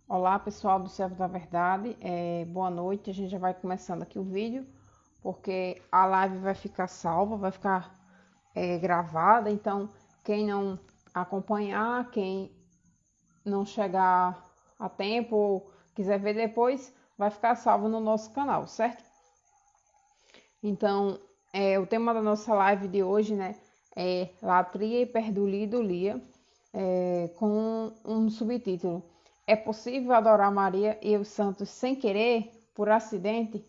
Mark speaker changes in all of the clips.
Speaker 1: Olá pessoal do Servo da Verdade, boa noite. A gente já vai começando aqui o vídeo, porque a live vai ficar salva, vai ficar gravada. Então, quem não acompanhar, quem não chegar a tempo ou quiser ver depois, vai ficar salvo no nosso canal, certo? Então, o tema da nossa live de hoje, né, é latria, hiperdulia e dulia, com um subtítulo: é possível adorar Maria e os santos sem querer, por acidente,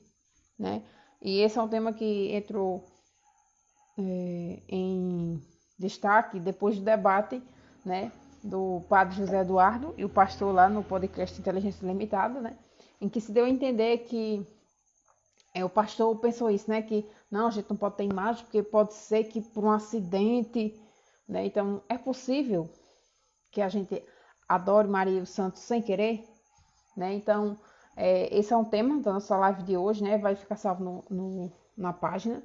Speaker 1: né? E esse é um tema que entrou em destaque depois do debate, né, do padre José Eduardo e o pastor lá no podcast Inteligência Limitada, né, em que se deu a entender que o pastor pensou isso, né? Que não, a gente não pode ter imagem, porque pode ser que por um acidente, né? Então, é possível que a gente adore Maria e os Santos sem querer, né? Então, esse é um tema da nossa live de hoje, né? Vai ficar salvo na página.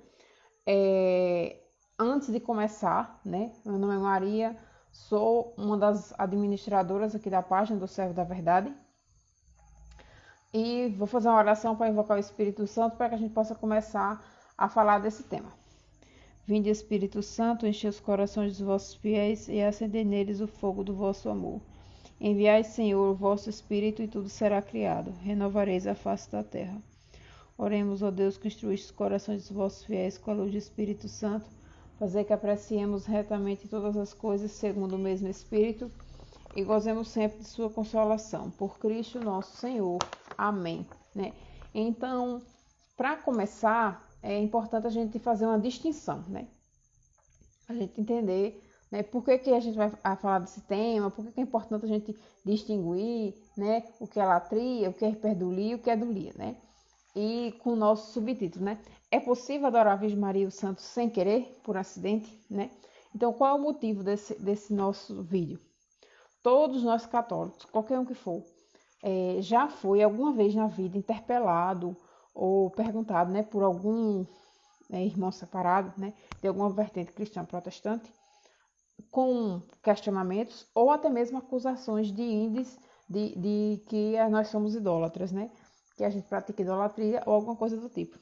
Speaker 1: Antes de começar, né? Meu nome é Maria, sou uma das administradoras aqui da página do Servo da Verdade. E vou fazer uma oração para invocar o Espírito Santo para que a gente possa começar a falar desse tema. Vinde, Espírito Santo, enche os corações dos vossos fiéis e acendei neles o fogo do vosso amor. Enviai, Senhor, o vosso Espírito e tudo será criado. Renovareis a face da terra. Oremos, ó Deus, que instruíste os corações dos vossos fiéis com a luz do Espírito Santo, fazer que apreciemos retamente todas as coisas segundo o mesmo Espírito e gozemos sempre de sua consolação. Por Cristo nosso Senhor. Amém. Né? Então, para começar, é importante a gente fazer uma distinção, né? A gente entender, né, por que a gente vai falar desse tema, por que é importante a gente distinguir, né, o que é latria, o que é hiperdulia e o que é dulia, né? E com o nosso subtítulo, né? É possível adorar a Virgem Maria e os Santos sem querer, por acidente, né? Então, qual é o motivo desse nosso vídeo? Todos nós católicos, qualquer um que for, já foi alguma vez na vida interpelado ou perguntado, né, por algum irmão separado, né, de alguma vertente cristã protestante, com questionamentos ou até mesmo acusações de índices de que nós somos idólatras, né, que a gente pratica idolatria ou alguma coisa do tipo.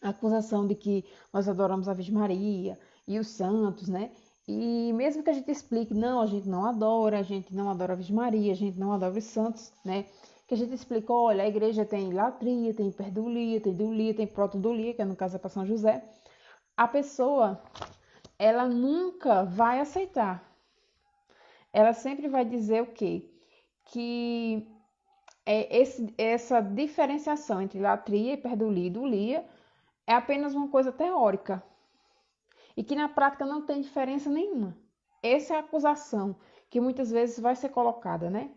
Speaker 1: A acusação de que nós adoramos a Virgem Maria e os santos, né, e mesmo que a gente explique, não, a gente não adora a Virgem Maria, a gente não adora os santos, né? Que a gente explica, olha, a igreja tem latria, tem hiperdulia, tem dulia, tem protodulia, que é no caso é para São José. A pessoa, ela nunca vai aceitar. Ela sempre vai dizer o quê? Que essa diferenciação entre latria, hiperdulia e dulia é apenas uma coisa teórica. E que na prática não tem diferença nenhuma. Essa é a acusação que muitas vezes vai ser colocada, né?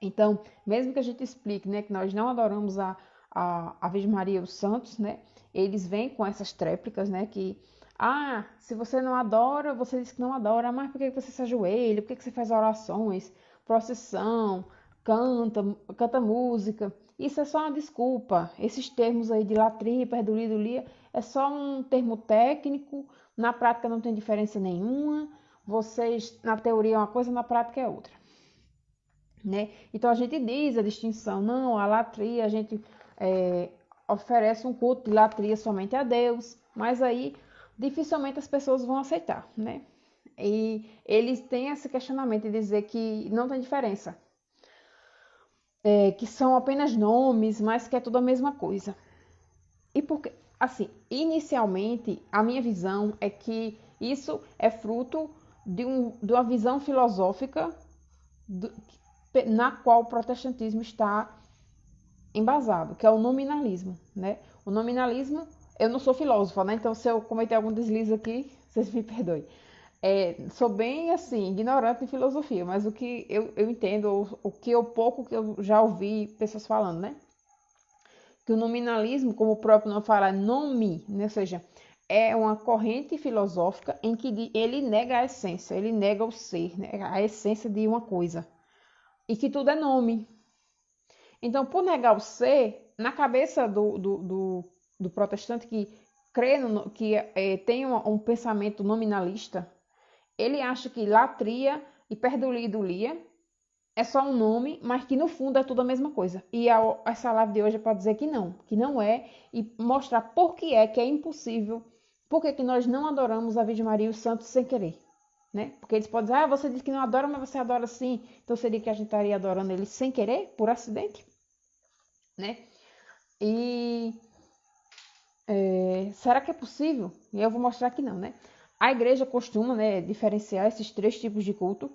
Speaker 1: Então, mesmo que a gente explique, né, que nós não adoramos a Virgem Maria e os santos, né? Eles vêm com essas tréplicas, né? Que, se você não adora, você diz que não adora, mas por que você se ajoelha? Por que você faz orações, procissão, canta música? Isso é só uma desculpa. Esses termos aí de latria, hiperdulia, dulia, é só um termo técnico, na prática não tem diferença nenhuma. Vocês, na teoria é uma coisa, na prática é outra. Né? Então a gente diz a distinção, não, a latria, a gente oferece um culto de latria somente a Deus, mas aí dificilmente as pessoas vão aceitar, né? E eles têm esse questionamento de dizer que não tem diferença, que são apenas nomes, mas que é tudo a mesma coisa. E porque, assim, inicialmente a minha visão é que isso é fruto de uma visão filosófica na qual o protestantismo está embasado, que é o nominalismo, né? O nominalismo, eu não sou filósofa, né? Então, se eu cometer algum deslize aqui, vocês me perdoem. Sou bem, assim, ignorante de filosofia, mas o que eu entendo, o pouco que eu já ouvi pessoas falando, né? Que o nominalismo, como o próprio nome fala, nome, né? Ou seja, é uma corrente filosófica em que ele nega a essência, ele nega o ser, né? A essência de uma coisa. E que tudo é nome. Então, por negar o ser, na cabeça do protestante que crê, que tem um pensamento nominalista, ele acha que latria hiperdulia e idulia é só um nome, mas que no fundo é tudo a mesma coisa. E essa live de hoje é para dizer que não é, e mostrar por que é impossível, por que nós não adoramos a Virgem Maria e os santos sem querer. Né? Porque eles podem dizer, você diz que não adora, mas você adora sim. Então seria que a gente estaria adorando eles sem querer, por acidente? Né? E será que é possível? E eu vou mostrar que não, né? A igreja costuma, né, diferenciar esses 3 tipos de culto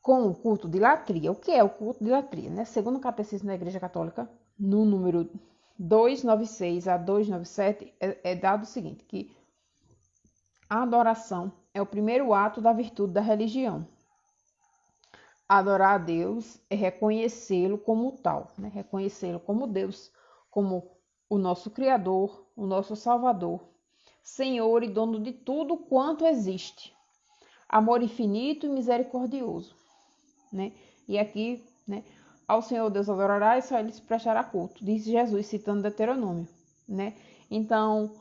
Speaker 1: com o culto de latria. O que é o culto de latria? Né? Segundo o Catecismo da Igreja Católica, no número 296 a 297, é dado o seguinte, que a adoração é o primeiro ato da virtude da religião. Adorar a Deus é reconhecê-lo como tal, né? Reconhecê-lo como Deus, como o nosso Criador, o nosso Salvador, Senhor e dono de tudo quanto existe. Amor infinito e misericordioso. Né? E aqui, né, ao Senhor Deus adorará e só ele se prestará culto, diz Jesus, citando Deuteronômio. Né? Então,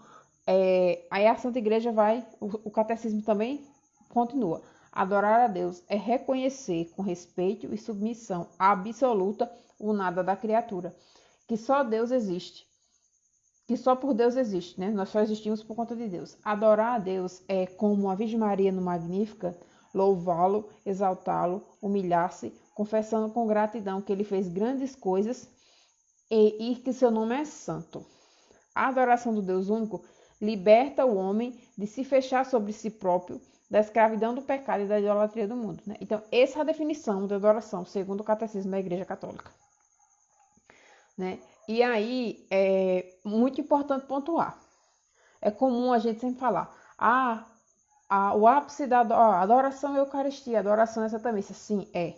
Speaker 1: aí a Santa Igreja o catecismo também continua. Adorar a Deus é reconhecer com respeito e submissão absoluta o nada da criatura, que só Deus existe, que só por Deus existe, né? Nós só existimos por conta de Deus. Adorar a Deus é, como a Virgem Maria no Magnífica, louvá-lo, exaltá-lo, humilhar-se, confessando com gratidão que ele fez grandes coisas e que seu nome é santo. A adoração do Deus único liberta o homem de se fechar sobre si próprio, da escravidão do pecado e da idolatria do mundo. Né? Então, essa é a definição de adoração, segundo o Catecismo da Igreja Católica. Né? E aí, é muito importante pontuar. É comum a gente sempre falar, o ápice da adoração é a Eucaristia, a adoração é a Santa Missa. Sim, é.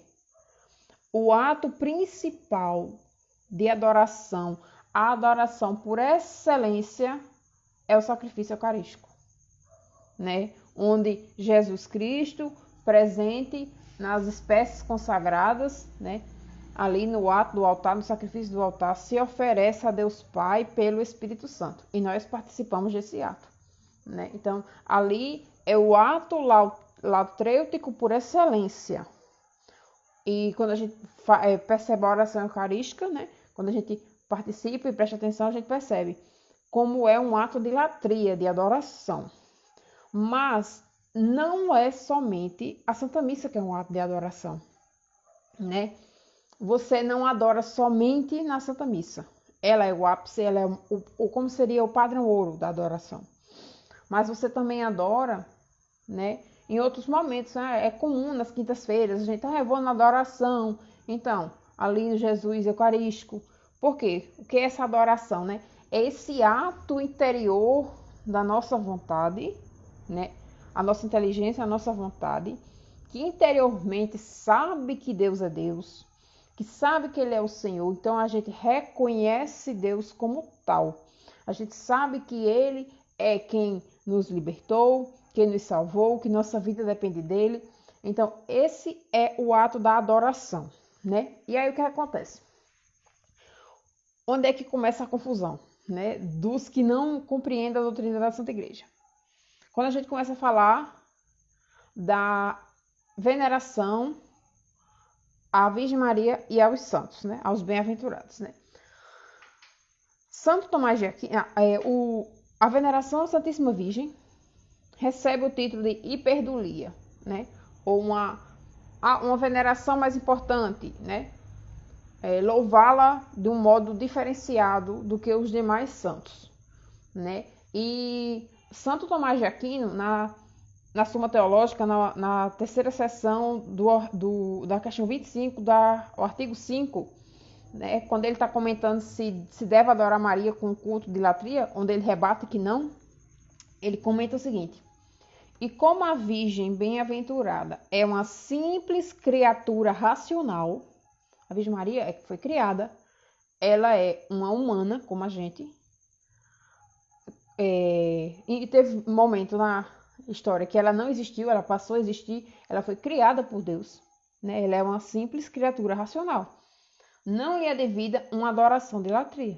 Speaker 1: O ato principal de adoração, a adoração por excelência, é o sacrifício eucarístico. Né? Onde Jesus Cristo, presente nas espécies consagradas, né? Ali no ato do altar, no sacrifício do altar, se oferece a Deus Pai pelo Espírito Santo. E nós participamos desse ato. Né? Então, ali é o ato lautrêutico por excelência. E quando a gente percebe a oração eucarística, né? Quando a gente participa e presta atenção, a gente percebe como é um ato de latria, de adoração. Mas não é somente a Santa Missa que é um ato de adoração. Né? Você não adora somente na Santa Missa. Ela é o ápice, ela é como seria o padrão ouro da adoração. Mas você também adora, né, em outros momentos. Né? É comum nas quintas-feiras, a gente, eu vou na adoração. Então, ali no Jesus Eucarístico. Por quê? O que é essa adoração? Né? É esse ato interior da nossa vontade, né? A nossa inteligência, a nossa vontade, que interiormente sabe que Deus é Deus, que sabe que Ele é o Senhor, então a gente reconhece Deus como tal. A gente sabe que Ele é quem nos libertou, quem nos salvou, que nossa vida depende dEle. Então, esse é o ato da adoração, né? E aí o que acontece? Onde é que começa a confusão, né? Dos que não compreendem a doutrina da Santa Igreja. Quando a gente começa a falar da veneração à Virgem Maria e aos santos, né? Aos bem-aventurados, né? Santo Tomás de Aquino, a veneração à Santíssima Virgem recebe o título de hiperdulia, né? Ou uma veneração mais importante, né? Louvá-la de um modo diferenciado do que os demais santos, né? E Santo Tomás de Aquino, na Suma Teológica, na terceira seção da questão 25, o artigo 5, né, quando ele está comentando se deve adorar Maria com o culto de latria, onde ele rebate que não, ele comenta o seguinte: e como a Virgem bem-aventurada é uma simples criatura racional, a Virgem Maria foi criada, ela é uma humana, como a gente, e teve um momento na história que ela não existiu, ela passou a existir, ela foi criada por Deus, né? Ela é uma simples criatura racional. Não lhe é devida uma adoração de latria,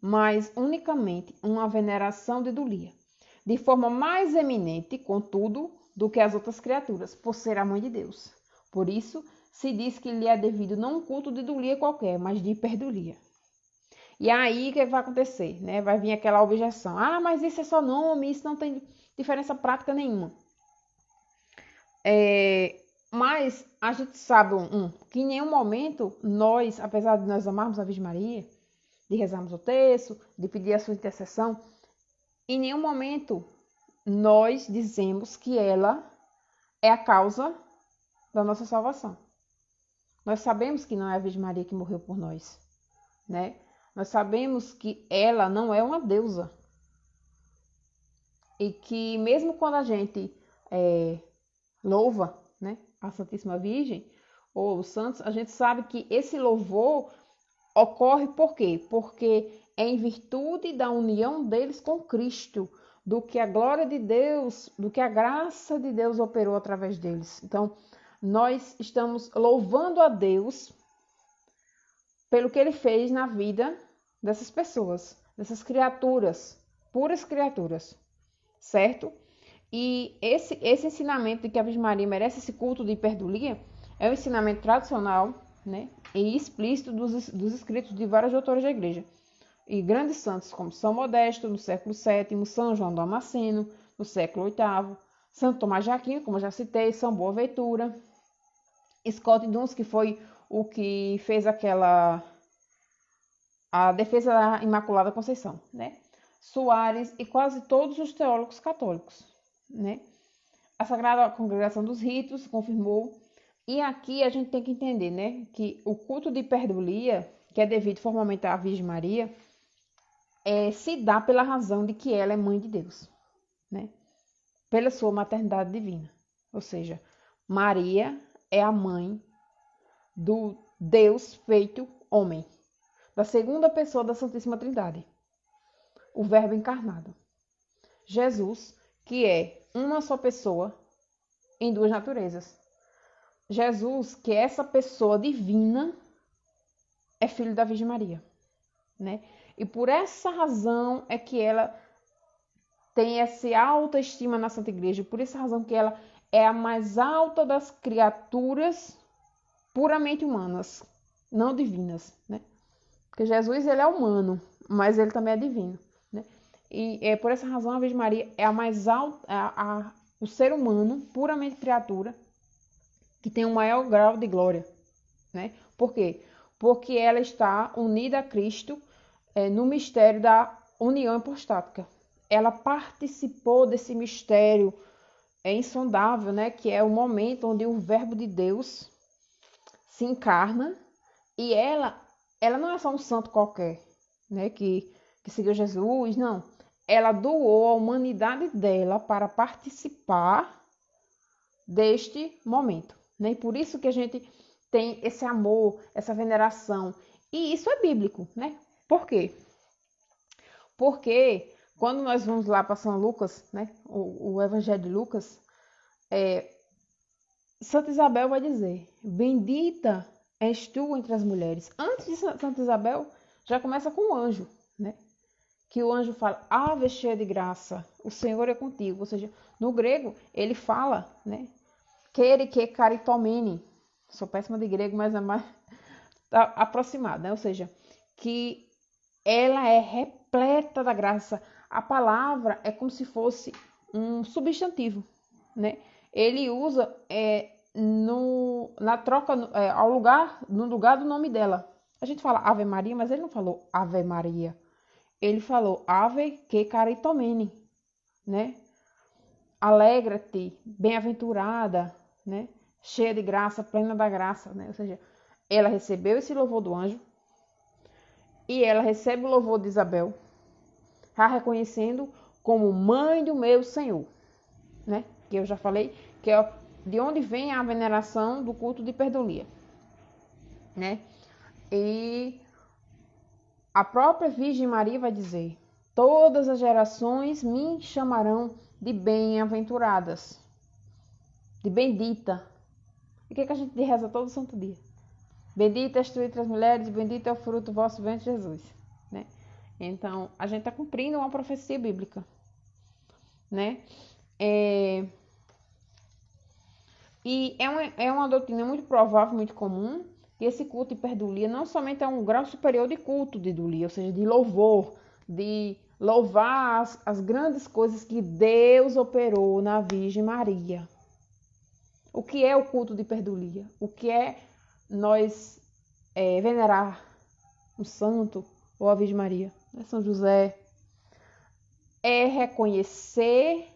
Speaker 1: mas unicamente uma veneração de idulia. De forma mais eminente, contudo, do que as outras criaturas, por ser a mãe de Deus. Por isso, se diz que lhe é devido não um culto de idolia qualquer, mas de hiperdulia. E aí, o que vai acontecer? Né? Vai vir aquela objeção. Ah, mas isso é só nome, isso não tem diferença prática nenhuma. Mas a gente sabe, que em nenhum momento nós, apesar de nós amarmos a Virgem Maria, de rezarmos o terço, de pedir a sua intercessão, em nenhum momento nós dizemos que ela é a causa da nossa salvação. Nós sabemos que não é a Virgem Maria que morreu por nós, né? Nós sabemos que ela não é uma deusa. E que mesmo quando a gente louva, né, a Santíssima Virgem ou os santos, a gente sabe que esse louvor ocorre por quê? Porque é em virtude da união deles com Cristo, do que a glória de Deus, do que a graça de Deus operou através deles. Então, nós estamos louvando a Deus pelo que ele fez na vida dessas pessoas, dessas criaturas, puras criaturas, certo? E esse ensinamento de que a Virgem Maria merece esse culto de hiperdulia é um ensinamento tradicional, né, e explícito dos escritos de vários autores da igreja. E grandes santos como São Modesto, no século VII, São João Damasceno, no século VIII, Santo Tomás de Aquino, como já citei, São Boaventura, Scott Duns, que foi o que fez a defesa da Imaculada Conceição, né? Soares e quase todos os teólogos católicos, né? A Sagrada Congregação dos Ritos confirmou. E aqui a gente tem que entender, né, que o culto de hiperdulia, que é devido formalmente à Virgem Maria, se dá pela razão de que ela é mãe de Deus, né? Pela sua maternidade divina. Ou seja, Maria é a mãe do Deus feito homem, da segunda pessoa da Santíssima Trindade, o Verbo encarnado. Jesus, que é uma só pessoa em duas naturezas. Jesus, que é essa pessoa divina, é filho da Virgem Maria, né? E por essa razão é que ela tem essa alta estima na Santa Igreja, por essa razão que ela é a mais alta das criaturas puramente humanas, não divinas, né? Porque Jesus, ele é humano, mas ele também é divino, né? E por essa razão a Virgem Maria é a mais alta, o ser humano, puramente criatura, que tem o maior grau de glória, né? Por quê? Porque ela está unida a Cristo no mistério da união hipostática. Ela participou desse mistério insondável, né? Que é o momento onde o Verbo de Deus se encarna e ela não é só um santo qualquer, né? Que seguiu Jesus, não. Ela doou a humanidade dela para participar deste momento, né? E por isso que a gente tem esse amor, essa veneração. E isso é bíblico, né? Por quê? Porque quando nós vamos lá para São Lucas, né? O Evangelho de Lucas, Santa Isabel vai dizer: bendita és tu entre as mulheres. Antes de Santa Isabel, já começa com o anjo, né? Que o anjo fala: ave cheia de graça, o Senhor é contigo. Ou seja, no grego, ele fala, né? Quere que caritomene. Sou péssima de grego, mas é mais aproximada, né? Ou seja, que ela é repleta da graça. A palavra é como se fosse um substantivo, né? Ele usa na troca, no lugar do nome dela. A gente fala Ave Maria, mas ele não falou Ave Maria. Ele falou Ave que caritomene, né? Alegra-te, bem-aventurada, né? Cheia de graça, plena da graça, né? Ou seja, ela recebeu esse louvor do anjo e ela recebe o louvor de Isabel, a reconhecendo como mãe do meu Senhor, né? Que eu já falei que é de onde vem a veneração do culto de hiperdulia, né? E a própria Virgem Maria vai dizer: todas as gerações me chamarão de bem-aventuradas, de bendita. E o que a gente reza todo santo dia? Bendita és tu entre as mulheres, e bendito é o fruto do vosso ventre, Jesus, né? Então, a gente está cumprindo uma profecia bíblica, né? E é uma doutrina muito provável, muito comum, que esse culto de perdulia não somente é um grau superior de culto de idolia, ou seja, de louvor, de louvar as grandes coisas que Deus operou na Virgem Maria. O que é o culto de perdulia? O que é nós venerar um santo ou a Virgem Maria, né? São José? É reconhecer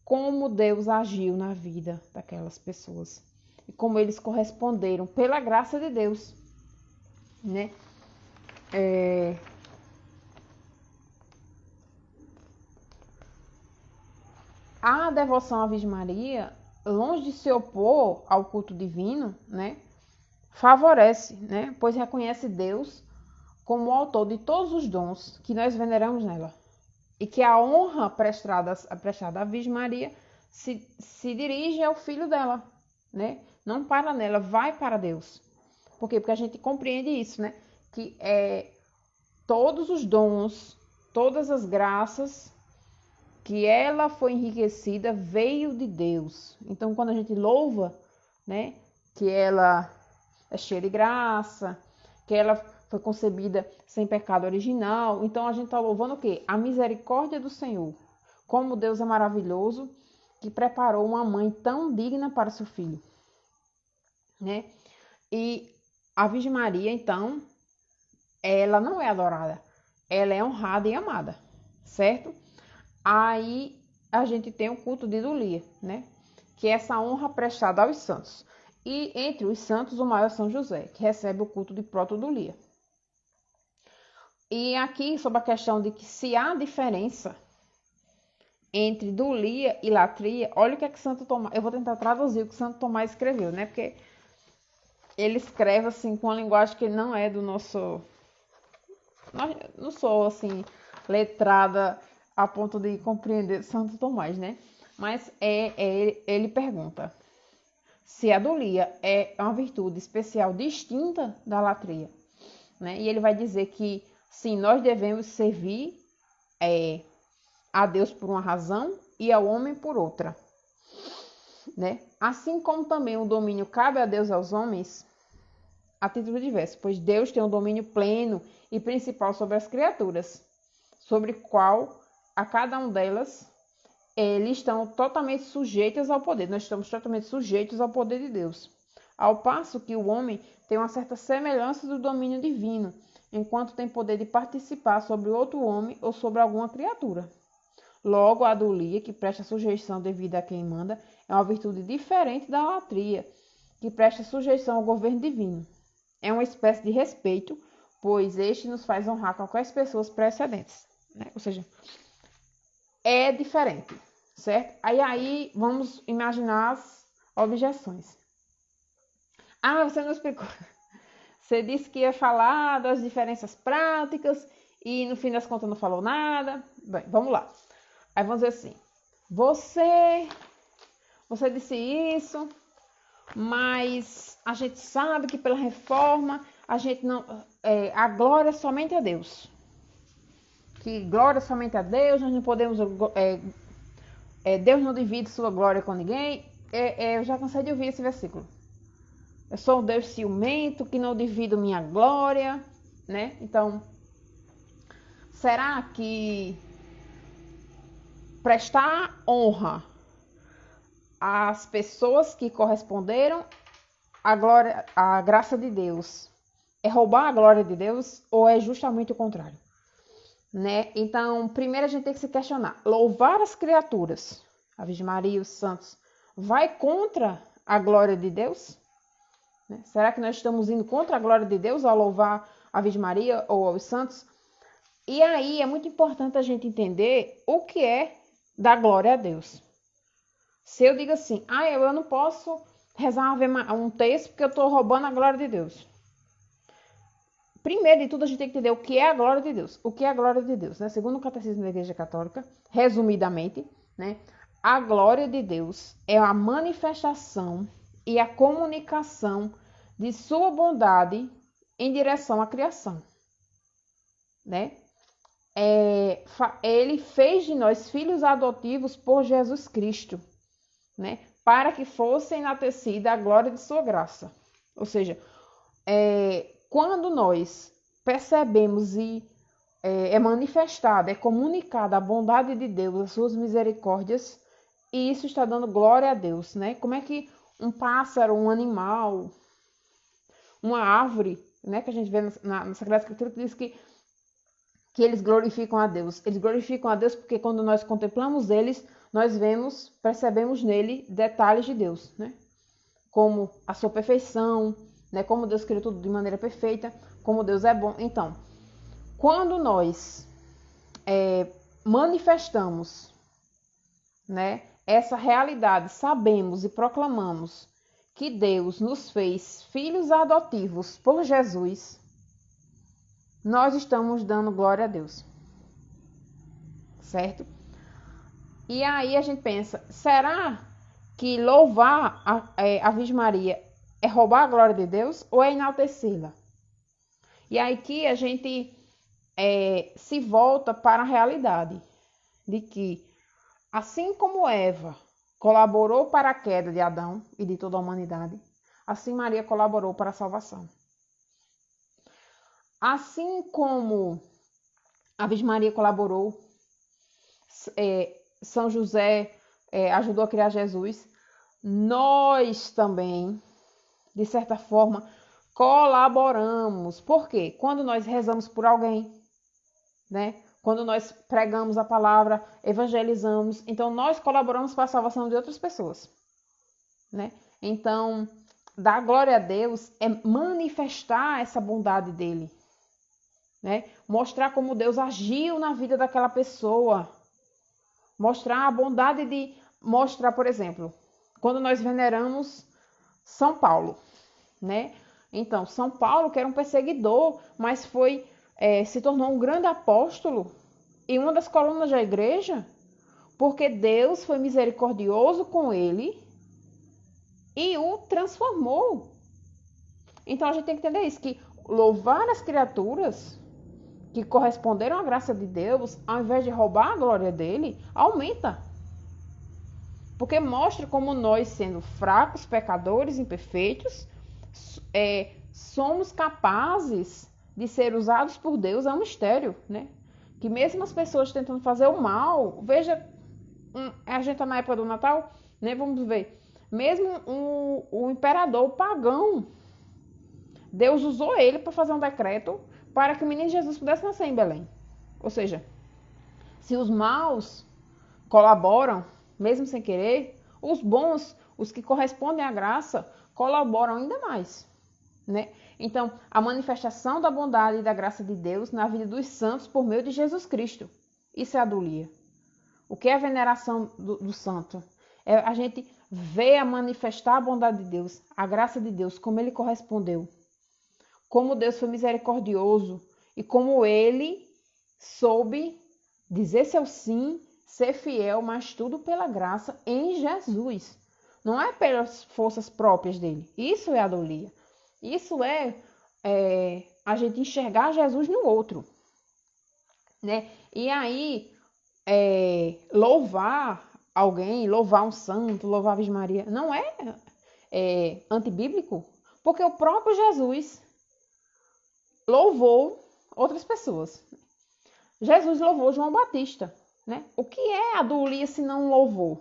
Speaker 1: como Deus agiu na vida daquelas pessoas e como eles corresponderam pela graça de Deus, né? A devoção à Virgem Maria, longe de se opor ao culto divino, né, favorece, né, pois reconhece Deus como o autor de todos os dons que nós veneramos nela. E que a honra prestada à Virgem Maria se dirige ao filho dela, né? Não para nela, vai para Deus. Por quê? Porque a gente compreende isso, né? Que todos os dons, todas as graças que ela foi enriquecida veio de Deus. Então, quando a gente louva, né? Que ela é cheia de graça, que ela foi concebida sem pecado original. Então a gente está louvando o quê? A misericórdia do Senhor. Como Deus é maravilhoso, que preparou uma mãe tão digna para seu filho, né? E a Virgem Maria, então, ela não é adorada, ela é honrada e amada, certo? Aí a gente tem o culto de idolia, né? Que é essa honra prestada aos santos. E entre os santos, o maior é São José, que recebe o culto de proto-idolia. E aqui, sobre a questão de que se há diferença entre idolia e latria, olha o que é que Santo Tomás... Eu vou tentar traduzir o que Santo Tomás escreveu, né? Porque ele escreve, assim, com uma linguagem que não é do nosso... Não sou, assim, letrada a ponto de compreender Santo Tomás, né? Mas ele pergunta se a idolia é uma virtude especial distinta da latria, né? E ele vai dizer que sim, nós devemos servir a Deus por uma razão e ao homem por outra, né? Assim como também o domínio cabe a Deus e aos homens, a título diverso, pois Deus tem um domínio pleno e principal sobre as criaturas, sobre qual a cada um delas eles estão totalmente sujeitos ao poder. Nós estamos totalmente sujeitos ao poder de Deus. Ao passo que o homem tem uma certa semelhança do domínio divino, enquanto tem poder de participar sobre outro homem ou sobre alguma criatura. Logo, a idolia, que presta sujeição devida a quem manda, é uma virtude diferente da latria, que presta sujeição ao governo divino. É uma espécie de respeito, pois este nos faz honrar qualquer pessoas precedentes, né? Ou seja, é diferente, certo? Aí vamos imaginar as objeções. Ah, você não explicou. Você disse que ia falar das diferenças práticas e no fim das contas não falou nada. Bem, vamos lá. Aí vamos dizer assim, você disse isso, mas a gente sabe que pela reforma a gente não, a glória é somente a Deus. Que glória é somente a Deus, nós não podemos, Deus não divide sua glória com ninguém. Eu já cansei de ouvir esse versículo. Eu sou um Deus ciumento que não divido minha glória, né? Então, será que prestar honra às pessoas que corresponderam à graça de Deus é roubar a glória de Deus ou é justamente o contrário, né? Então, primeiro a gente tem que se questionar: louvar as criaturas, a Virgem Maria e os santos, vai contra a glória de Deus? Né? Será que nós estamos indo contra a glória de Deus ao louvar a Virgem Maria ou aos santos? E aí é muito importante a gente entender o que é dar glória a Deus. Se eu digo assim, eu não posso rezar um texto porque eu estou roubando a glória de Deus. Primeiro de tudo, a gente tem que entender o que é a glória de Deus. O que é a glória de Deus, né? Segundo o Catecismo da Igreja Católica, resumidamente, né? A glória de Deus é a manifestação e a comunicação de sua bondade em direção à criação, né? Ele fez de nós filhos adotivos por Jesus Cristo, né? para que fosse enaltecida a glória de sua graça. Ou seja, quando nós percebemos e é manifestada, é comunicada a bondade de Deus, as suas misericórdias, e isso está dando glória a Deus, né? Como é que um pássaro, um animal, uma árvore, né, que a gente vê na Sagrada Escritura, que diz que eles glorificam a Deus. Eles glorificam a Deus porque quando nós contemplamos eles, nós percebemos nele detalhes de Deus, né? Como a sua perfeição, né? Como Deus criou tudo de maneira perfeita, como Deus é bom. Então, quando nós manifestamos, né, essa realidade, sabemos e proclamamos que Deus nos fez filhos adotivos por Jesus, nós estamos dando glória a Deus, certo? E aí a gente pensa, será que louvar a Virgem Maria é roubar a glória de Deus ou é enaltecê-la? E aí que a gente se volta para a realidade de que, assim como Eva colaborou para a queda de Adão e de toda a humanidade, assim Maria colaborou para a salvação. Assim como a Virgem Maria colaborou, São José ajudou a criar Jesus, nós também, de certa forma, colaboramos. Por quê? Quando nós rezamos por alguém, né? Quando nós pregamos a palavra, evangelizamos, então nós colaboramos para a salvação de outras pessoas, né? Então, dar glória a Deus é manifestar essa bondade dele, né? Mostrar como Deus agiu na vida daquela pessoa, mostrar a bondade de mostrar, por exemplo, quando nós veneramos São Paulo, né? Então, São Paulo, que era um perseguidor, mas se tornou um grande apóstolo e uma das colunas da igreja, porque Deus foi misericordioso com ele e o transformou. Então, a gente tem que entender isso, que louvar as criaturas que corresponderam à graça de Deus, ao invés de roubar a glória dele, aumenta. Porque mostra como nós, sendo fracos, pecadores, imperfeitos, somos capazes de ser usados por Deus. É um mistério, né? Que mesmo as pessoas tentando fazer o mal, veja, a gente está na época do Natal, né? Vamos ver. Mesmo o imperador pagão, Deus usou ele para fazer um decreto para que o menino Jesus pudesse nascer em Belém. Ou seja, se os maus colaboram, mesmo sem querer, os bons, os que correspondem à graça, colaboram ainda mais, né? Então, a manifestação da bondade e da graça de Deus na vida dos santos por meio de Jesus Cristo. Isso é adulia. O que é a veneração do santo? É a gente ver a manifestar a bondade de Deus, a graça de Deus, como ele correspondeu. Como Deus foi misericordioso e como ele soube dizer seu sim, ser fiel, mas tudo pela graça em Jesus. Não é pelas forças próprias dele. Isso é adolia. Isso é a gente enxergar Jesus no outro, né? E aí, louvar alguém, louvar um santo, louvar a Virgem Maria, não é antibíblico, porque o próprio Jesus louvou outras pessoas. Jesus louvou João Batista, né? O que é adolia se não louvor?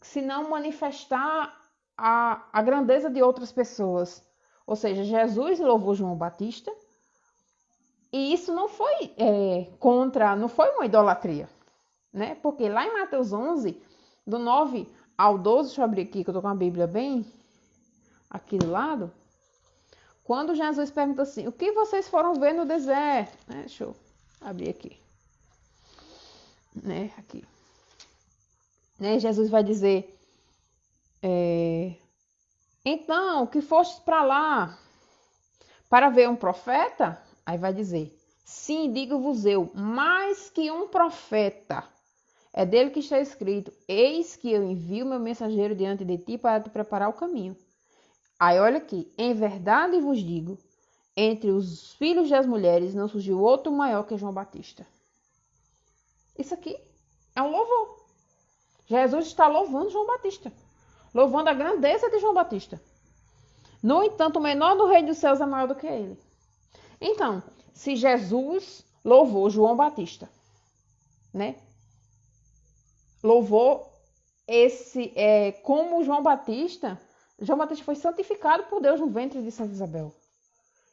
Speaker 1: Se não manifestar a grandeza de outras pessoas. Ou seja, Jesus louvou João Batista e isso não foi não foi uma idolatria, né? Porque lá em Mateus 11, do 9 ao 12, deixa eu abrir aqui que eu tô com a Bíblia bem aqui do lado, quando Jesus pergunta assim, o que vocês foram ver no deserto? Deixa eu abrir aqui. Aqui. Jesus vai dizer, então, que fostes para lá para ver um profeta? Aí vai dizer, sim, digo-vos eu, mais que um profeta. É dele que está escrito, eis que eu envio meu mensageiro diante de ti para te preparar o caminho. Aí olha aqui, em verdade vos digo, entre os filhos das mulheres não surgiu outro maior que João Batista. Isso aqui é um louvor. Jesus está louvando João Batista, louvando a grandeza de João Batista. No entanto, o menor do reino dos céus é maior do que ele. Então, se Jesus louvou João Batista, né? Louvou como João Batista foi santificado por Deus no ventre de Santa Isabel.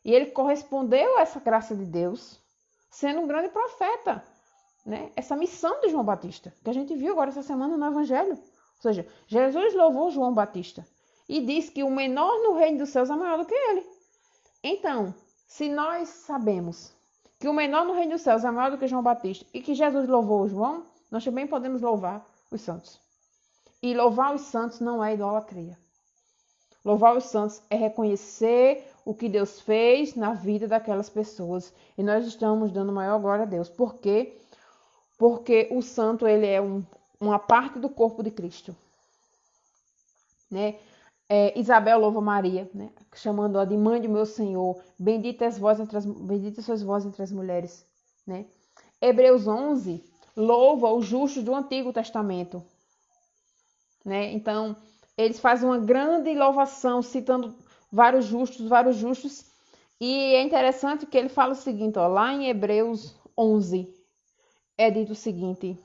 Speaker 1: E ele correspondeu a essa graça de Deus, sendo um grande profeta, né? Essa missão de João Batista, que a gente viu agora essa semana no Evangelho. Ou seja, Jesus louvou João Batista e disse que o menor no reino dos céus é maior do que ele. Então, se nós sabemos que o menor no reino dos céus é maior do que João Batista e que Jesus louvou João, nós também podemos louvar os santos. E louvar os santos não é idolatria. Louvar os santos é reconhecer o que Deus fez na vida daquelas pessoas. E nós estamos dando maior glória a Deus. Por quê? Porque o santo, ele é uma parte do corpo de Cristo. Né? Isabel louva Maria, né? Chamando-a de mãe do meu Senhor. Bendita sois vós entre as mulheres. Né? Hebreus 11 louva os justos do Antigo Testamento. Né? Então, eles fazem uma grande louvação, citando vários justos. E é interessante que ele fala o seguinte, ó, lá em Hebreus 11, é dito o seguinte: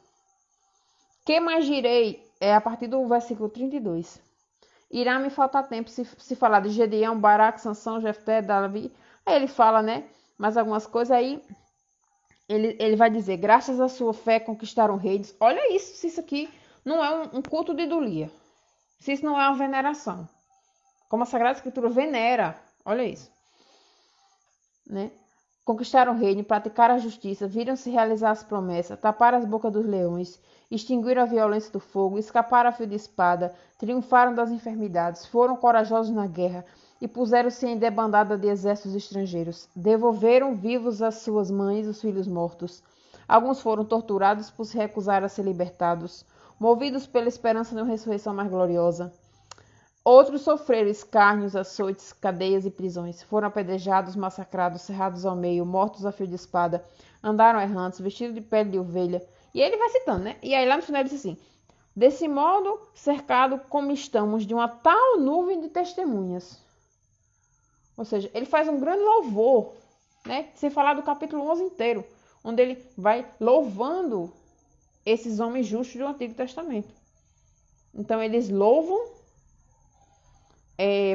Speaker 1: que mais direi? É a partir do versículo 32. Irá me faltar tempo se falar de Gedeão, Baraque, Sansão, Jefté, Davi. Aí ele fala, né? Mais algumas coisas aí. Ele vai dizer, graças à sua fé conquistaram reis. Olha isso, se isso aqui não é um culto de idolia. Se isso não é uma veneração. Como a Sagrada Escritura venera. Olha isso. Né? Conquistaram o reino, praticaram a justiça, viram-se realizar as promessas, taparam as bocas dos leões, extinguiram a violência do fogo, escaparam a fio de espada, triunfaram das enfermidades, foram corajosos na guerra e puseram-se em debandada de exércitos estrangeiros. Devolveram vivos às suas mães os filhos mortos. Alguns foram torturados por se recusar a ser libertados, movidos pela esperança de uma ressurreição mais gloriosa. Outros sofreram escárnios, açoites, cadeias e prisões. Foram apedrejados, massacrados, cerrados ao meio, mortos a fio de espada. Andaram errantes, vestidos de pele de ovelha. E ele vai citando, né? E aí lá no final ele diz assim: desse modo, cercado como estamos de uma tal nuvem de testemunhas. Ou seja, ele faz um grande louvor, né? Sem falar do capítulo 11 inteiro, onde ele vai louvando esses homens justos do Antigo Testamento. Então eles louvam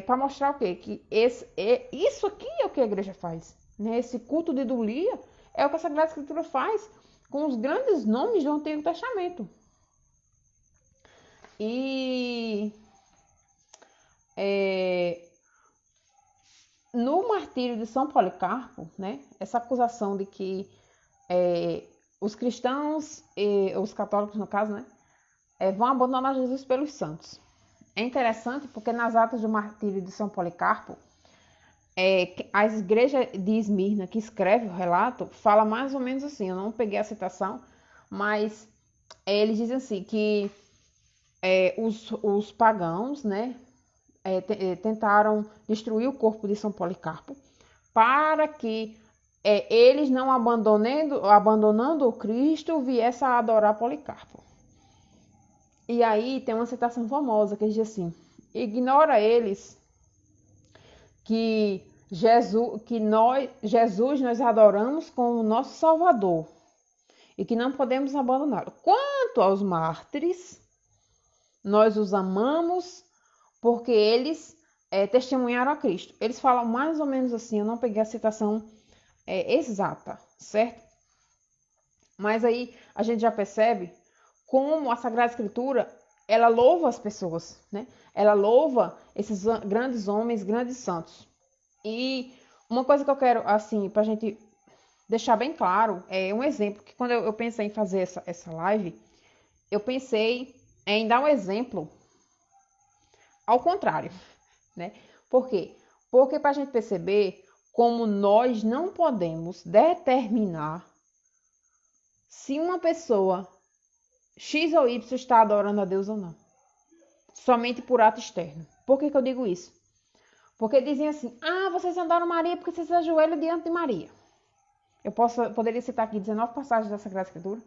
Speaker 1: para mostrar o quê? Que isso aqui é o que a igreja faz. Né? Esse culto de idolia é o que a Sagrada Escritura faz com os grandes nomes do Antigo Testamento. E no martírio de São Policarpo, né, essa acusação de que os cristãos, os católicos no caso, né, vão abandonar Jesus pelos santos. É interessante porque nas atas do martírio de São Policarpo, a igreja de Esmirna, que escreve o relato, fala mais ou menos assim, eu não peguei a citação, mas eles dizem assim, que os pagãos, né, tentaram destruir o corpo de São Policarpo, para que eles não abandonando o Cristo, viessem a adorar Policarpo. E aí tem uma citação famosa que diz assim: ignora eles que Jesus nós adoramos como nosso Salvador e que não podemos abandoná-lo. Quanto aos mártires, nós os amamos porque eles testemunharam a Cristo. Eles falam mais ou menos assim, eu não peguei a citação exata, certo? Mas aí a gente já percebe como a Sagrada Escritura, ela louva as pessoas, né? Ela louva esses grandes homens, grandes santos. E uma coisa que eu quero, assim, pra gente deixar bem claro, é um exemplo, que quando eu pensei em fazer essa live, eu pensei em dar um exemplo ao contrário, né? Por quê? Porque pra gente perceber como nós não podemos determinar se uma pessoa X ou Y está adorando a Deus ou não. Somente por ato externo. Por que eu digo isso? Porque dizem assim, vocês adoram Maria porque vocês se ajoelham diante de Maria. Eu poderia citar aqui 19 passagens da Sagrada Escritura,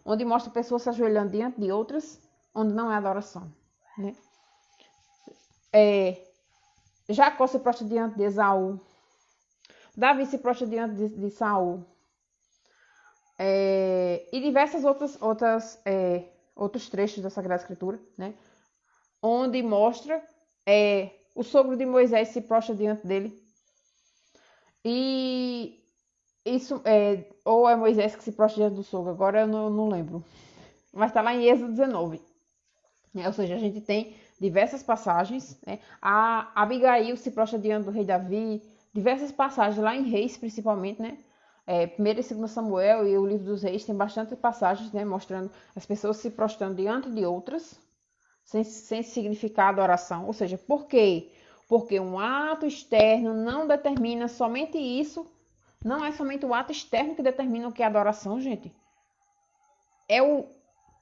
Speaker 1: onde mostra pessoas se ajoelhando diante de outras onde não é adoração, né? Jacó se prostra diante de Esaú. Davi se prostra diante de Saul. E diversas outros trechos da Sagrada Escritura, né? Onde mostra o sogro de Moisés se prostra diante dele. E isso ou é Moisés que se prostra diante do sogro, agora eu não lembro. Mas está lá em Êxodo 19. Ou seja, a gente tem diversas passagens, né? A Abigail se prostra diante do rei Davi, diversas passagens lá em Reis, principalmente, né? 1 e 2 Samuel e o livro dos Reis tem bastante passagens, né? Mostrando as pessoas se prostrando diante de outras, sem significar adoração. Ou seja, por quê? Porque um ato externo não determina somente isso. Não é somente o ato externo que determina o que é adoração, gente.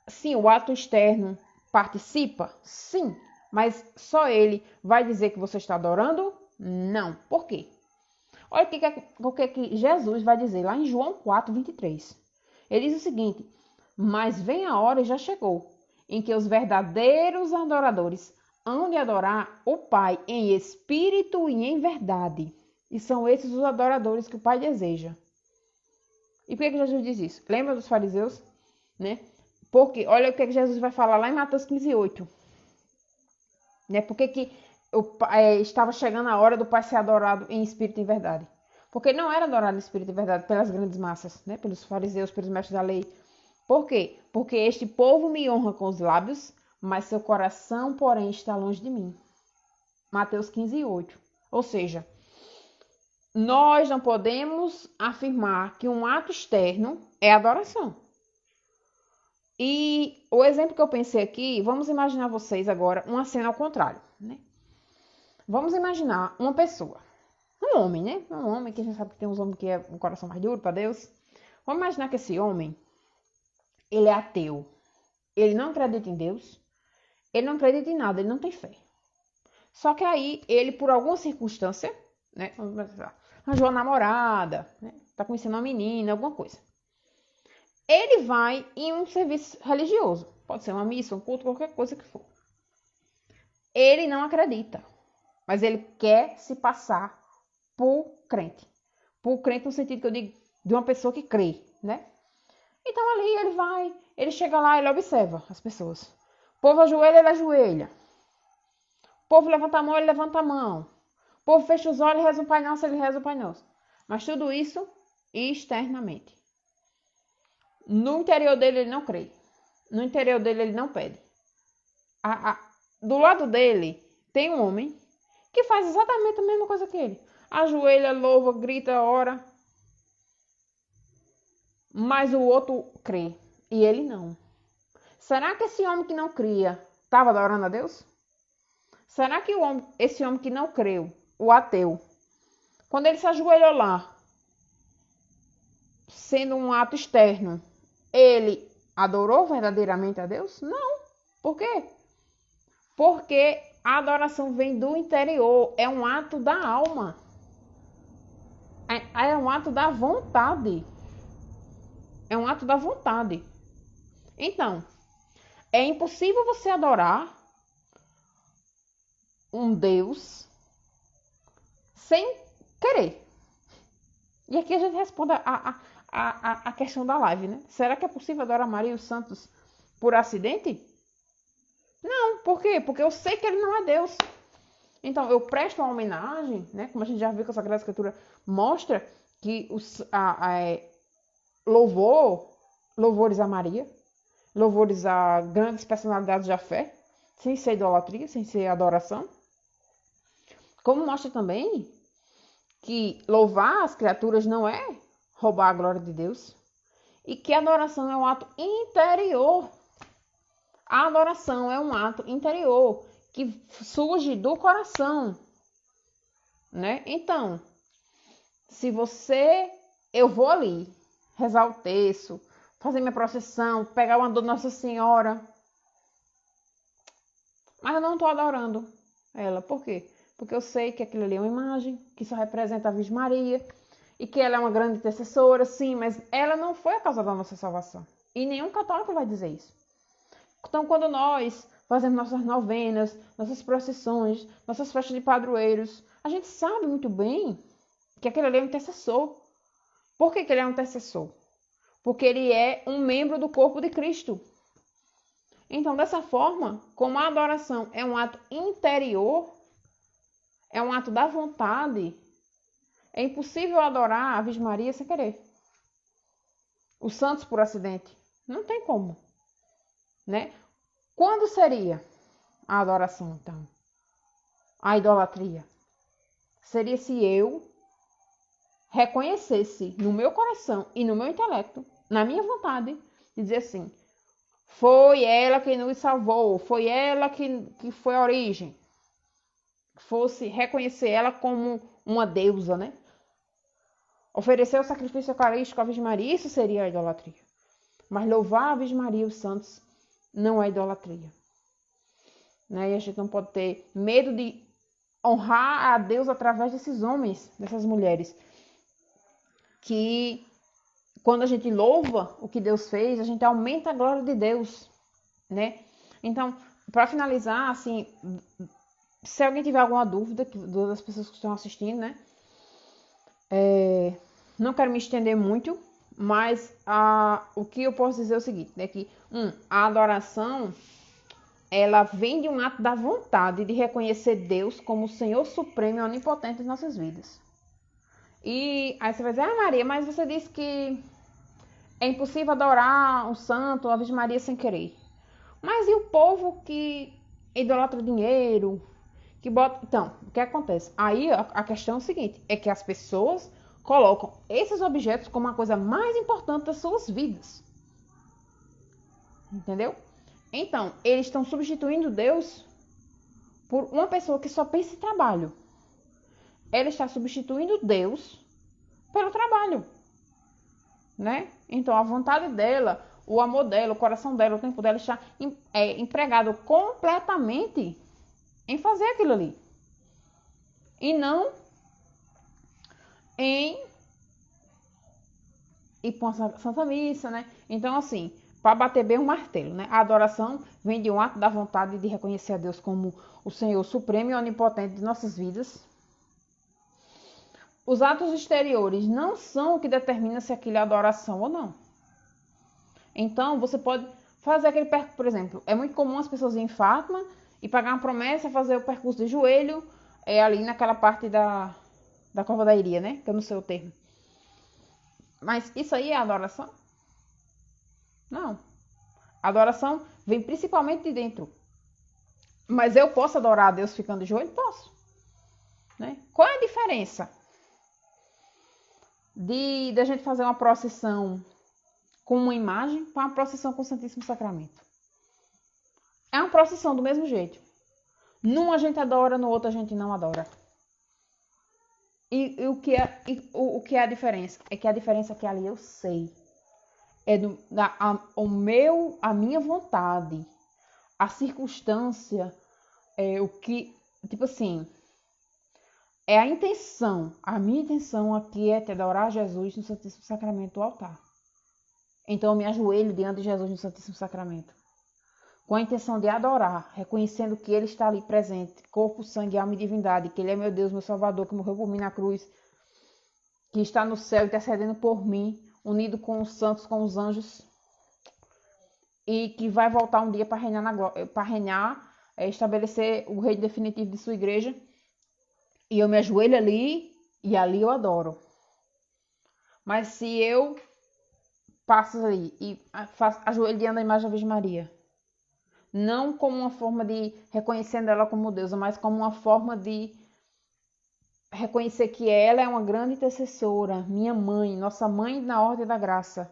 Speaker 1: Sim, o ato externo participa? Sim. Mas só ele vai dizer que você está adorando? Não. Por quê? Olha o que Jesus vai dizer lá em João 4:23. Ele diz o seguinte: mas vem a hora e já chegou, em que os verdadeiros adoradores hão de adorar o Pai em espírito e em verdade. E são esses os adoradores que o Pai deseja. E por que Jesus diz isso? Lembra dos fariseus? Né? Porque olha o que Jesus vai falar lá em Mateus 15:8. Né? Porque estava chegando a hora do Pai ser adorado em espírito e em verdade. Porque não era adorado em espírito e verdade pelas grandes massas, né? Pelos fariseus, pelos mestres da lei. Por quê? Porque este povo me honra com os lábios, mas seu coração, porém, está longe de mim. Mateus 15:8. Ou seja, nós não podemos afirmar que um ato externo é adoração. E o exemplo que eu pensei aqui, vamos imaginar vocês agora uma cena ao contrário, né? Vamos imaginar uma pessoa, um homem, né? Um homem que a gente sabe que tem uns homens que é um coração mais duro para Deus. Vamos imaginar que esse homem, ele é ateu. Ele não acredita em Deus. Ele não acredita em nada, ele não tem fé. Só que aí, ele, por alguma circunstância, né? Arranjou uma namorada, né? Tá conhecendo uma menina, alguma coisa. Ele vai em um serviço religioso. Pode ser uma missa, um culto, qualquer coisa que for. Ele não acredita. Mas ele quer se passar por crente. Por crente no sentido que eu digo de uma pessoa que crê, né? Então ali ele chega lá, ele observa as pessoas. O povo ajoelha, ele ajoelha. O povo levanta a mão, ele levanta a mão. O povo fecha os olhos e reza o Pai Nosso, ele reza o Pai Nosso. Mas tudo isso externamente. No interior dele, ele não crê. No interior dele, ele não pede. Do lado dele, tem um homem que faz exatamente a mesma coisa que ele. Ajoelha, louva, grita, ora. Mas o outro crê. E ele não. Será que esse homem que não cria estava adorando a Deus? Será que esse homem que não creu, o ateu, quando ele se ajoelhou lá, sendo um ato externo, ele adorou verdadeiramente a Deus? Não. Por quê? Porque a adoração vem do interior. É um ato da alma. É um ato da vontade. É um ato da vontade. Então, é impossível você adorar um Deus sem querer. E aqui a gente responde a questão da live, né? Será que é possível adorar Maria e os santos por acidente? Não, por quê? Porque eu sei que ele não é Deus. Então, eu presto uma homenagem, né? Como a gente já viu que a Sagrada Escritura mostra que louvores a Maria, louvores a grandes personalidades da fé, sem ser idolatria, sem ser adoração. Como mostra também que louvar as criaturas não é roubar a glória de Deus. E que a adoração é um ato interior. A adoração é um ato interior que surge do coração, né? Então, eu vou ali rezar o terço, fazer minha procissão, pegar o andor de Nossa Senhora, mas eu não estou adorando ela. Por quê? Porque eu sei que aquilo ali é uma imagem que só representa a Virgem Maria e que ela é uma grande intercessora, sim, mas ela não foi a causa da nossa salvação. E nenhum católico vai dizer isso. Então, quando nós fazemos nossas novenas, nossas procissões, nossas festas de padroeiros, a gente sabe muito bem que aquele ali é um intercessor. Por que ele é um intercessor? Porque ele é um membro do corpo de Cristo. Então, dessa forma, como a adoração é um ato interior, é um ato da vontade, é impossível adorar a Virgem Maria sem querer. Os santos por acidente. Não tem como. Né? Quando seria a adoração, então? A idolatria? Seria se eu reconhecesse no meu coração e no meu intelecto, na minha vontade, de dizer assim, foi ela que nos salvou, foi ela que foi a origem. Fosse reconhecer ela como uma deusa, né? Oferecer o sacrifício eucarístico à Virgem Maria, isso seria a idolatria. Mas louvar a Virgem Maria e os santos não é idolatria. Né? E a gente não pode ter medo de honrar a Deus através desses homens, dessas mulheres. Que quando a gente louva o que Deus fez, a gente aumenta a glória de Deus. Né? Então, para finalizar, assim, se alguém tiver alguma dúvida, das pessoas que estão assistindo, né? Não quero me estender muito, mas o que eu posso dizer é o seguinte, né? Que a adoração, ela vem de um ato da vontade de reconhecer Deus como o Senhor Supremo e Onipotente em nossas vidas. E aí você vai dizer, Maria, mas você disse que é impossível adorar um santo, a Virgem Maria sem querer. Mas e o povo que idolatra dinheiro, que bota... Então, o que acontece? Aí a questão é o seguinte, é que as pessoas colocam esses objetos como a coisa mais importante das suas vidas. Entendeu? Então, eles estão substituindo Deus por uma pessoa que só pensa em trabalho. Ela está substituindo Deus pelo trabalho. Né? Então, a vontade dela, o amor dela, o coração dela, o tempo dela está empregado completamente em fazer aquilo ali. E não em ir para uma Santa Missa, né? Então, assim, para bater bem o martelo, né? A adoração vem de um ato da vontade de reconhecer a Deus como o Senhor Supremo e Onipotente de nossas vidas. Os atos exteriores não são o que determina se aquilo é adoração ou não. Então, você pode fazer aquele percurso, por exemplo, é muito comum as pessoas irem em Fátima e pagar uma promessa, fazer o percurso de joelho, ali naquela parte da Cova da Iria, né? Que eu não sei o termo. Mas isso aí é adoração? Não. A adoração vem principalmente de dentro. Mas eu posso adorar a Deus ficando de joelho? Posso. Né? Qual é a diferença de a gente fazer uma procissão com uma imagem para uma procissão com o Santíssimo Sacramento? É uma procissão do mesmo jeito. Num a gente adora, no outro a gente não adora. E o que é a diferença? É que a diferença é que ali eu sei. É a minha vontade, a circunstância, o que, tipo assim, é a intenção. A minha intenção aqui é adorar Jesus no Santíssimo Sacramento do altar. Então eu me ajoelho diante de Jesus no Santíssimo Sacramento, com a intenção de adorar, reconhecendo que Ele está ali presente, corpo, sangue, alma e divindade, que Ele é meu Deus, meu Salvador, que morreu por mim na cruz, que está no céu intercedendo por mim, unido com os santos, com os anjos, e que vai voltar um dia para reinar, estabelecer o reino definitivo de sua igreja. E eu me ajoelho ali, e ali eu adoro. Mas se eu passo ali e ajoelho diante da imagem da Virgem Maria, não como uma forma de reconhecendo ela como deusa, mas como uma forma de reconhecer que ela é uma grande intercessora, minha mãe, nossa mãe na ordem da graça,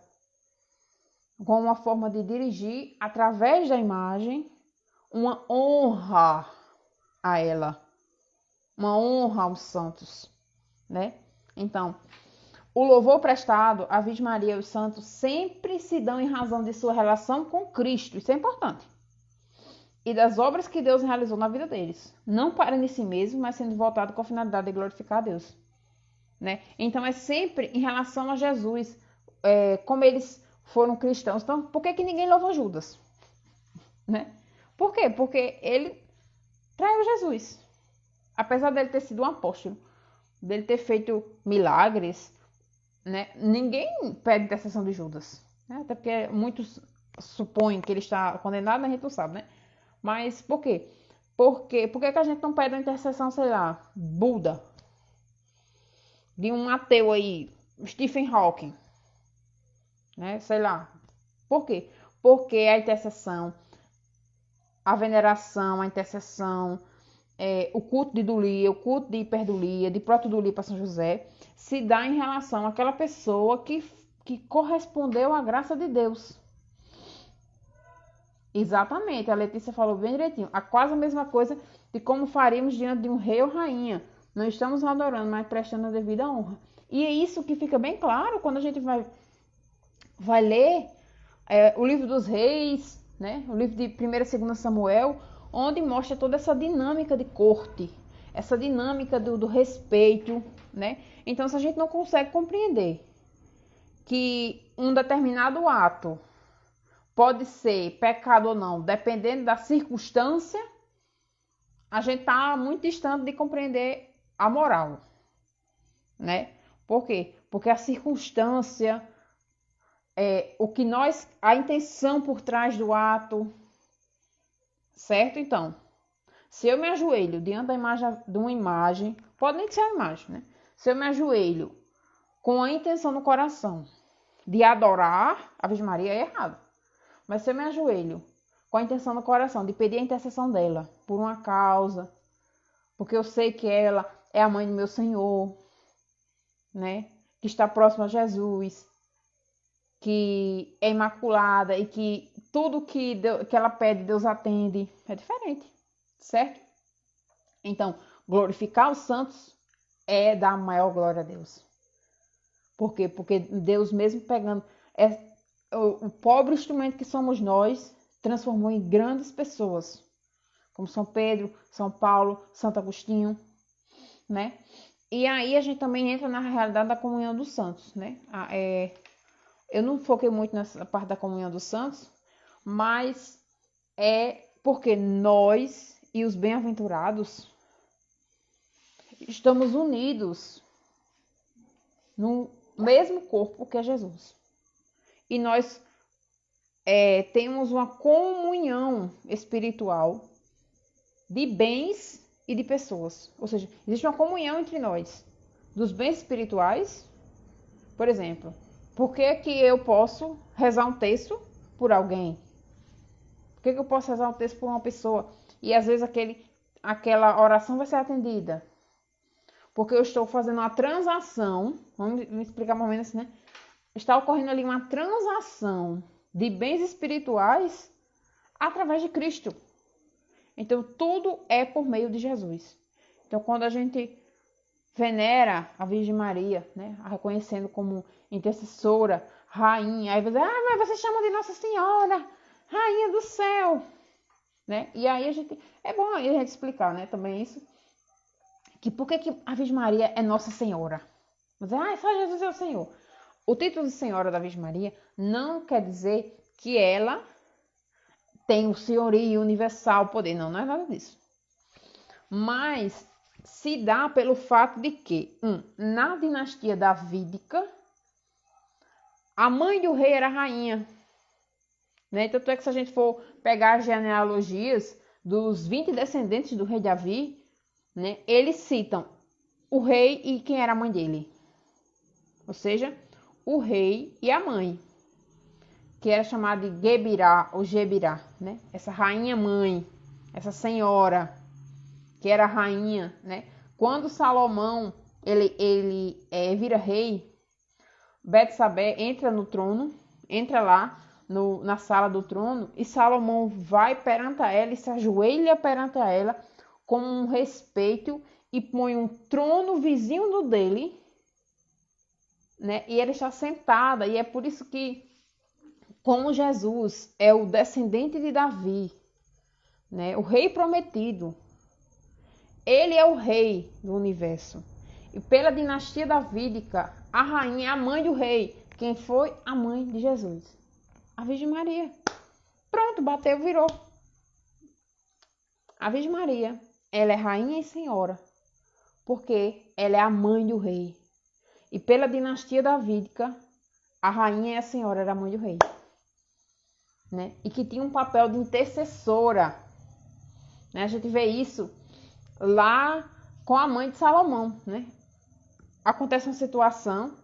Speaker 1: como uma forma de dirigir através da imagem uma honra a ela, uma honra aos santos, né? Então, o louvor prestado à Virgem Maria e aos santos sempre se dão em razão de sua relação com Cristo, isso é importante, e das obras que Deus realizou na vida deles, não para em si mesmo, mas sendo voltado com a finalidade de glorificar a Deus, né? Então é sempre em relação a Jesus, como eles foram cristãos. Então, por que ninguém louva Judas? né? Por quê? Porque ele traiu Jesus. Apesar dele ter sido um apóstolo, dele ter feito milagres, né? Ninguém pede intercessão de Judas, né? Até porque muitos supõem que ele está condenado, a gente não sabe, né? Mas por quê? Por que a gente não pede uma intercessão, sei lá, Buda, de um ateu aí, Stephen Hawking, né? Sei lá. Por quê? Porque a intercessão, a veneração, a intercessão, o culto de Dulia, o culto de Hiperdulia, de Protodulia para São José, se dá em relação àquela pessoa que correspondeu à graça de Deus. Exatamente, a Letícia falou bem direitinho. É quase a mesma coisa de como faríamos diante de um rei ou rainha. Não estamos adorando, mas prestando a devida honra. E é isso que fica bem claro quando a gente vai ler o livro dos reis, né? O livro de 1º e 2º Samuel, onde mostra toda essa dinâmica de corte, essa dinâmica do respeito, né? Então, se a gente não consegue compreender que um determinado ato pode ser pecado ou não, dependendo da circunstância, a gente está muito distante de compreender a moral, né? Por quê? Porque a circunstância, a intenção por trás do ato, certo? Então, se eu me ajoelho diante de uma imagem, pode nem ser uma imagem, né? Se eu me ajoelho com a intenção no coração de adorar a Virgem Maria, é errado. Mas se eu me ajoelho com a intenção no coração de pedir a intercessão dela por uma causa, porque eu sei que ela é a mãe do meu Senhor, né? Que está próxima a Jesus, que é imaculada e que tudo que ela pede, Deus atende. É diferente, certo? Então, glorificar os santos é dar maior glória a Deus. Por quê? Porque Deus, mesmo pegando o pobre instrumento que somos nós, transformou em grandes pessoas, como São Pedro, São Paulo, Santo Agostinho, né? E aí a gente também entra na realidade da comunhão dos santos, né? Eu não foquei muito nessa parte da comunhão dos santos, mas é porque nós e os bem-aventurados estamos unidos no mesmo corpo que é Jesus. E nós temos uma comunhão espiritual de bens e de pessoas. Ou seja, existe uma comunhão entre nós dos bens espirituais. Por exemplo, por que eu posso rezar um texto por alguém? Por que eu posso rezar um texto por uma pessoa? E às vezes aquela oração vai ser atendida. Porque eu estou fazendo uma transação. Vamos me explicar mais ou menos assim, né? Está ocorrendo ali uma transação de bens espirituais através de Cristo. Então, tudo é por meio de Jesus. Então, quando a gente venera a Virgem Maria, né, a reconhecendo como intercessora, rainha, aí você diz, mas você chama de Nossa Senhora, rainha do céu, né? E aí é bom a gente explicar, né, também isso, que por que a Virgem Maria é Nossa Senhora? Você diz, só Jesus é o Senhor. O título de Senhora da Virgem Maria não quer dizer que ela tem o senhorio universal, poder. Não é nada disso. Mas se dá pelo fato de que, na dinastia davídica, a mãe do rei era a rainha. Né? Tanto é que se a gente for pegar as genealogias dos 20 descendentes do rei Davi, né, eles citam o rei e quem era a mãe dele. Ou seja, o rei e a mãe, que era chamada de Gebirá ou Gebirá, né? Essa rainha mãe, essa senhora, que era a rainha, né? Quando Salomão ele vira rei, Betsabé entra no trono, entra lá na sala do trono, e Salomão vai perante ela e se ajoelha perante ela com um respeito e põe um trono vizinho do dele, né? E ela está sentada, e é por isso que, como Jesus é o descendente de Davi, né? O rei prometido, ele é o rei do universo. E pela dinastia davídica, a rainha é a mãe do rei. Quem foi? A mãe de Jesus, a Virgem Maria. Pronto, bateu, virou. A Virgem Maria, ela é rainha e senhora, porque ela é a mãe do rei. E pela dinastia davídica, a rainha e a senhora era a mãe do rei, né? E que tinha um papel de intercessora, né? A gente vê isso lá com a mãe de Salomão, né? Acontece uma situação,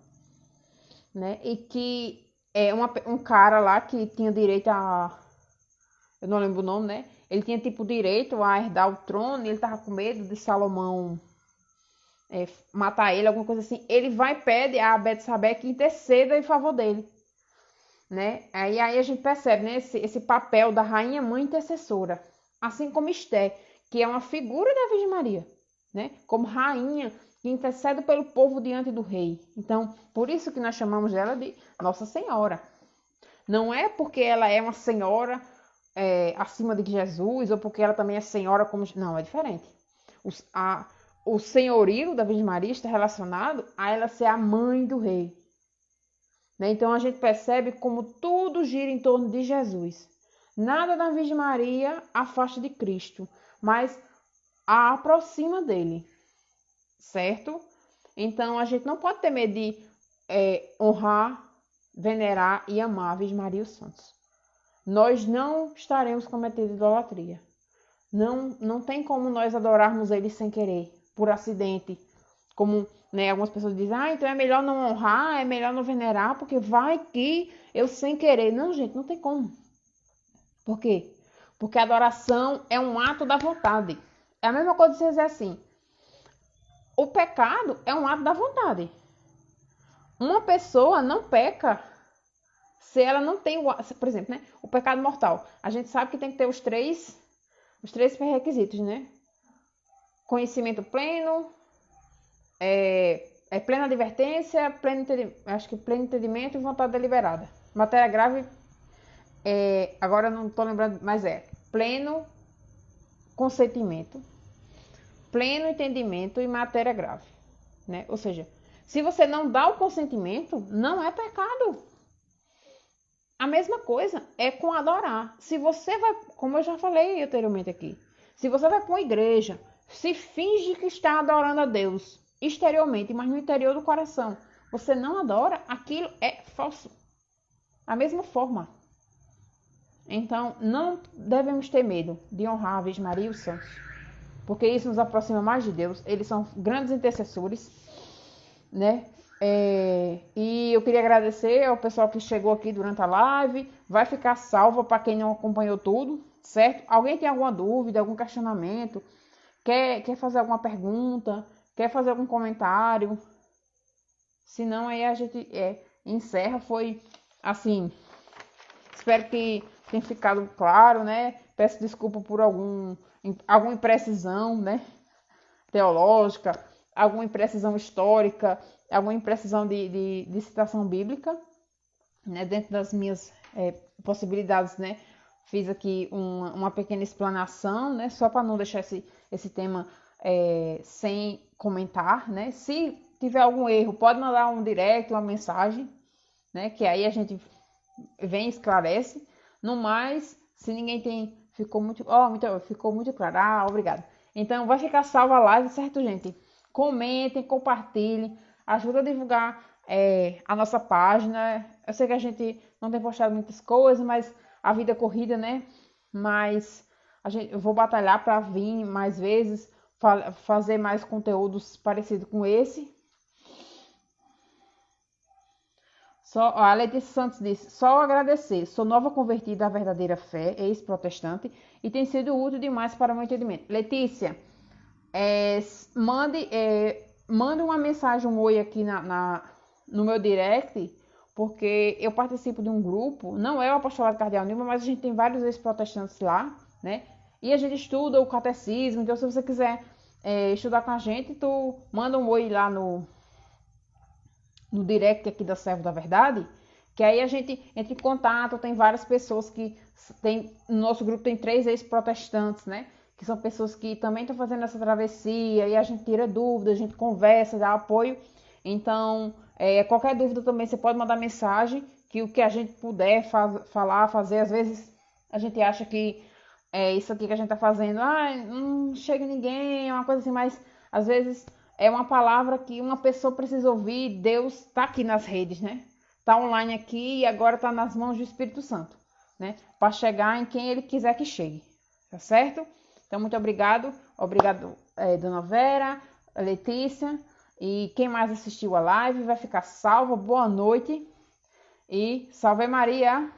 Speaker 1: né? E que um cara lá que tinha direito a... Eu não lembro o nome, né? Ele tinha tipo direito a herdar o trono e ele tava com medo de Salomão matar ele, alguma coisa assim. Ele vai e pede a Betsabé que interceda em favor dele, né? Aí a gente percebe, né, esse papel da rainha mãe intercessora, assim como Esté, que é uma figura da Virgem Maria, né? Como rainha que intercede pelo povo diante do rei. Então, por isso que nós chamamos ela de Nossa Senhora. Não é porque ela é uma senhora acima de Jesus, ou porque ela também é senhora como... Não, é diferente. O senhorio da Virgem Maria está relacionado a ela ser a mãe do rei. Né? Então a gente percebe como tudo gira em torno de Jesus. Nada da Virgem Maria afasta de Cristo, mas a aproxima dele. Certo? Então a gente não pode ter medo de honrar, venerar e amar a Virgem Maria e os santos. Nós não estaremos cometendo idolatria. Não tem como nós adorarmos eles sem querer, por acidente. Como, né, algumas pessoas dizem, então é melhor não honrar, é melhor não venerar, porque vai que eu sem querer. Não, gente, não tem como. Por quê? Porque a adoração é um ato da vontade. É a mesma coisa de você dizer assim, o pecado é um ato da vontade. Uma pessoa não peca se ela não tem, por exemplo, né, o pecado mortal. A gente sabe que tem que ter os três pré-requisitos, né? Conhecimento pleno, plena advertência, pleno entendimento e vontade deliberada. Matéria grave, agora não estou lembrando, mas pleno consentimento, pleno entendimento e matéria grave, né? Ou seja, se você não dá o consentimento, não é pecado. A mesma coisa é com adorar. Se você vai, como eu já falei anteriormente aqui, se você vai para uma igreja, se finge que está adorando a Deus exteriormente, mas no interior do coração você não adora, aquilo é falso. A mesma forma. Então, não devemos ter medo de honrar a Virgem Maria e os santos, porque isso nos aproxima mais de Deus. Eles são grandes intercessores, né? E eu queria agradecer ao pessoal que chegou aqui durante a live. Vai ficar salva para quem não acompanhou tudo, certo? Alguém tem alguma dúvida, algum questionamento, quer fazer alguma pergunta, quer fazer algum comentário? Se não, aí a gente encerra. Foi assim, espero que tenha ficado claro, né? Peço desculpa por alguma imprecisão, né, teológica, alguma imprecisão histórica, alguma imprecisão de citação bíblica, né, dentro das minhas possibilidades, né, fiz aqui uma pequena explanação, né, só para não deixar esse tema sem comentar, né. Se tiver algum erro, pode mandar um direct, uma mensagem, né, que aí a gente vem e esclarece. No mais, se ninguém ficou muito claro, obrigado. Então vai ficar salva a live, certo, gente? Comentem, compartilhem, ajuda a divulgar a nossa página. Eu sei que a gente não tem postado muitas coisas, mas a vida é corrida, né? Mas eu vou batalhar para vir mais vezes, fazer mais conteúdos parecidos com esse. A Letícia Santos disse, só agradecer, sou nova convertida à verdadeira fé, ex-protestante, e tem sido útil demais para o meu entendimento. Letícia, mande uma mensagem, um oi aqui no meu direct, porque eu participo de um grupo, não é o Apostolado Cardeal Nilma, mas a gente tem vários ex-protestantes lá, né? E a gente estuda o catecismo, então se você quiser estudar com a gente, tu manda um oi lá no direct aqui da Servo da Verdade, que aí a gente entra em contato. Tem várias pessoas no nosso grupo tem 3 ex-protestantes, né? Que são pessoas que também estão fazendo essa travessia, e a gente tira dúvidas, a gente conversa, dá apoio. Então, qualquer dúvida também você pode mandar mensagem, que o que a gente puder fazer, às vezes a gente acha que é isso aqui que a gente tá fazendo. Ah, não chega ninguém, é uma coisa assim, mas às vezes é uma palavra que uma pessoa precisa ouvir. Deus tá aqui nas redes, né? Tá online aqui e agora tá nas mãos do Espírito Santo, né? Para chegar em quem ele quiser que chegue, tá certo? Então, muito obrigado. Obrigado, Dona Vera, Letícia e quem mais assistiu a live vai ficar salva. Boa noite e salve Maria!